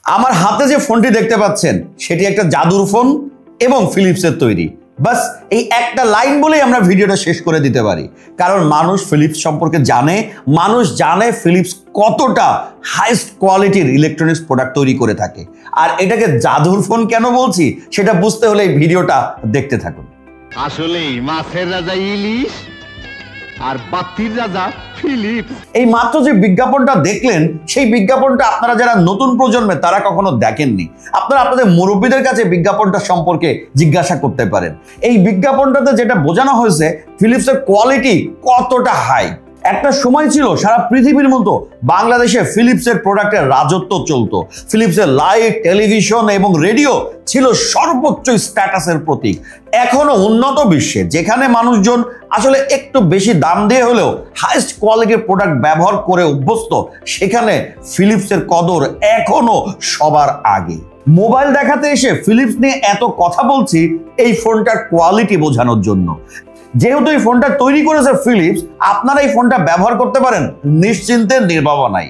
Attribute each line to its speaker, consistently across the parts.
Speaker 1: আমার হাতে যে ফোনটি দেখতে পাচ্ছেন সেটি একটা জাদুর ফোন এবং ফিলিপসের তৈরি। বাস এই একটা লাইন বলেই আমরা ভিডিওটা শেষ করে দিতে পারি, কারণ মানুষ ফিলিপস সম্পর্কে জানে, মানুষ জানে ফিলিপস কতটা হাইস্ট কোয়ালিটির ইলেকট্রনিক্স প্রোডাক্ট তৈরি করে থাকে। আর এটাকে জাদুর ফোন কেন বলছি সেটা বুঝতে হলে এই ভিডিওটা দেখতে থাকুন।
Speaker 2: আসলেই মাছের রাজা ইলিশ আর বাতির রাজা ফিলিপস।
Speaker 1: এই মাত্র যে বিজ্ঞাপনটা দেখলেন সেই বিজ্ঞাপনটা আপনারা যারা নতুন প্রজন্মের তারা কখনো দেখেননি, আপনারা আপনাদের মুরব্বীদের কাছে বিজ্ঞাপনটা সম্পর্কে জিজ্ঞাসা করতে পারেন। এই বিজ্ঞাপনটাতে যেটা বোঝানো হয়েছে ফিলিপসের কোয়ালিটি কতটা হাই। একটা সময় ছিল সারা পৃথিবীর মতো বাংলাদেশে ফিলিপসের প্রোডাক্টের রাজত্ব চলতো। ফিলিপসের লাইট, টেলিভিশন এবং রেডিও ছিল সর্বোচ্চ স্ট্যাটাসের প্রতীক। এখনো উন্নত বিশ্বে যেখানে মানুষজন আসলে একটু বেশি দাম দিয়ে হলেও হাইস্ট কোয়ালিটির প্রোডাক্ট ব্যবহার করে অভ্যস্ত, সেখানে ফিলিপসের কদর এখনো সবার আগে। মোবাইল দেখাতে এসে ফিলিপস নিয়ে এত কথা বলছি এই ফোনটার কোয়ালিটি বোঝানোর জন্য। যেহেতু এই ফোনটা তৈরি করেছে ফিলিপস, আপনারা এই ফোনটা ব্যবহার করতে পারেন নিশ্চিন্তে, নির্ভাবনায়।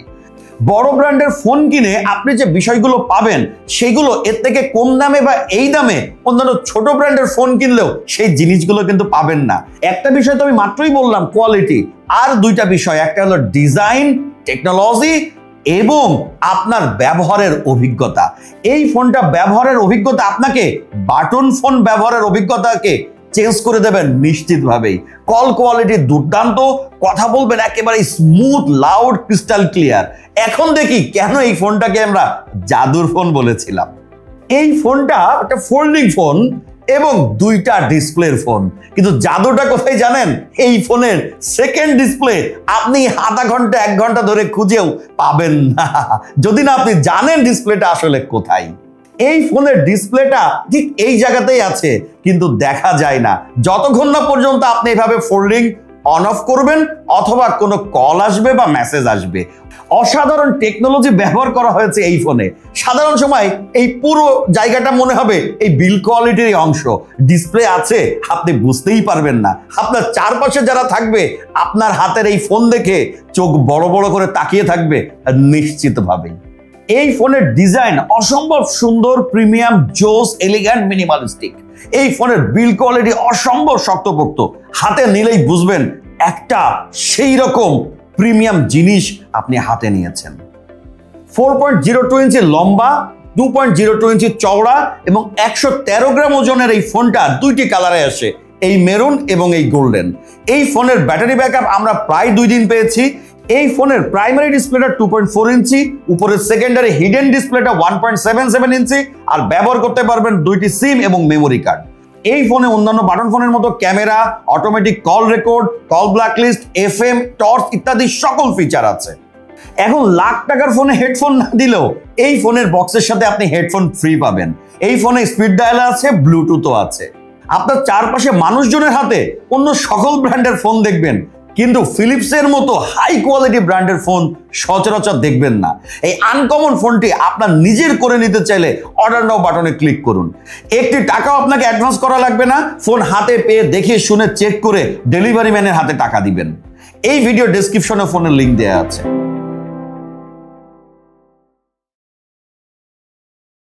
Speaker 1: বড় ব্র্যান্ডের ফোন কিনে আপনি যে বিষয়গুলো পাবেন সেগুলো এর থেকে কম দামে বা এই দামে অন্যান্য ছোট ব্র্যান্ডের ফোন কিনলেও সেই জিনিসগুলো কিন্তু পাবেন না। একটা বিষয় তো আমি মাত্রই বললাম, কোয়ালিটি। আর দুইটা বিষয়, একটা হলো ডিজাইন, টেকনোলজি এবং আপনার ব্যবহারের অভিজ্ঞতা। এই ফোনটা ব্যবহারের অভিজ্ঞতা আপনাকে বাটন ফোন ব্যবহারের অভিজ্ঞতাকে চেঞ্জ করে দেবেন নিশ্চিতভাবেই। কল কোয়ালিটি দুর্দান্ত, কথা বলবেন একেবারে স্মুথ, লাউড, ক্রিস্টাল ক্লিয়ার। এখন দেখি কেন এই ফোনটাকে আমরা জাদুর ফোন বলেছিলাম। এই ফোনটা একটা ফোল্ডিং ফোন এবং দুইটা ডিসপ্লের ফোন, কিন্তু জাদুটা কোথায় জানেন? এই ফোনের সেকেন্ড ডিসপ্লে আপনি আধা ঘন্টা 1 ঘন্টা ধরে খুঁজেও পাবেন না, যদি না আপনি জানেন ডিসপ্লেটা আসলে কোথায়। এই ফোনের ডিসপ্লেটা ঠিক এই জায়গাতেই আছে, কিন্তু দেখা যায় না যতক্ষণ না পর্যন্ত আপনি এভাবে ফোল্ডিং অন অফ করবেন অথবা কোনো কল আসবে বা মেসেজ আসবে। অসাধারণ টেকনোলজি ব্যবহার করা হয়েছে এই ফোনে। সাধারণ সময় এই পুরো জায়গাটা মনে হবে এই বিল কোয়ালিটির অংশ। ডিসপ্লে আছে আপনি বুঝতেই পারবেন না। আপনার চারপাশে যারা থাকবে আপনার হাতের এই ফোন দেখে চোখ বড় বড় করে তাকিয়ে থাকবে নিশ্চিতভাবেই। এই ফোনের ডিজাইন অসম্ভব সুন্দর, প্রিমিয়াম, জোস, এলিগ্যান্ট, মিনিমালিস্টিক। এই ফোনের বিল কোয়ালিটি অসম্ভব শক্তপোক্ত। হাতে নিলেই বুঝবেন একটা সেই রকম প্রিমিয়াম জিনিস আপনি হাতে নিয়েছেন। 4.02 ইঞ্চি লম্বা, 2.02 ইঞ্চি চওড়া এবং 113 গ্রাম ওজনের এই ফোনটা দুইটি কালারে আসে, এই মেরুন এবং এই গোল্ডেন। এই ফোনের ব্যাটারি ব্যাকআপ আমরা প্রায় 2 দিন পেয়েছি। এই ফোনের প্রাইমারি ডিসপ্লেটা 2.4 ইঞ্চি, উপরের সেকেন্ডারি হিডেন ডিসপ্লেটা 1.77 ইঞ্চি, আর ব্যবহার করতে পারবেন 2টি সিম এবং মেমোরি কার্ড। এই ফোনে অন্যান্য বাটন ফোনের মতো camera, automatic call record, call blacklist, FM, torch ইত্যাদি সকল ফিচার আছে। এখন লাখ টাকার ফোনে হেডফোন না দিলেও এই ফোনের বক্সের সাথে আপনি হেডফোন ফ্রি পাবেন। এই ফোনে স্পিড ডায়ালার আছে, ব্লুটুথও আছে। আপনার চারপাশে মানুষজনের হাতে অন্য সকল ব্র্যান্ডের ফোন দেখবেন, কিন্তু ফিলিপসের মতো হাই কোয়ালিটি ব্র্যান্ডের ফোন সচরাচর দেখবেন না। এই আনকমন ফোনটি আপনার নিজের করে নিতে চাইলে অর্ডার নাও বাটনে ক্লিক করুন। একটি টাকাও আপনাকে অ্যাডভান্স করা লাগবে না। ফোন হাতে পেয়ে দেখে শুনে চেক করে ডেলিভারি ম্যানের হাতে টাকা দিবেন। এই ভিডিও ডেসক্রিপশনে ফোনের লিংক দেওয়া আছে।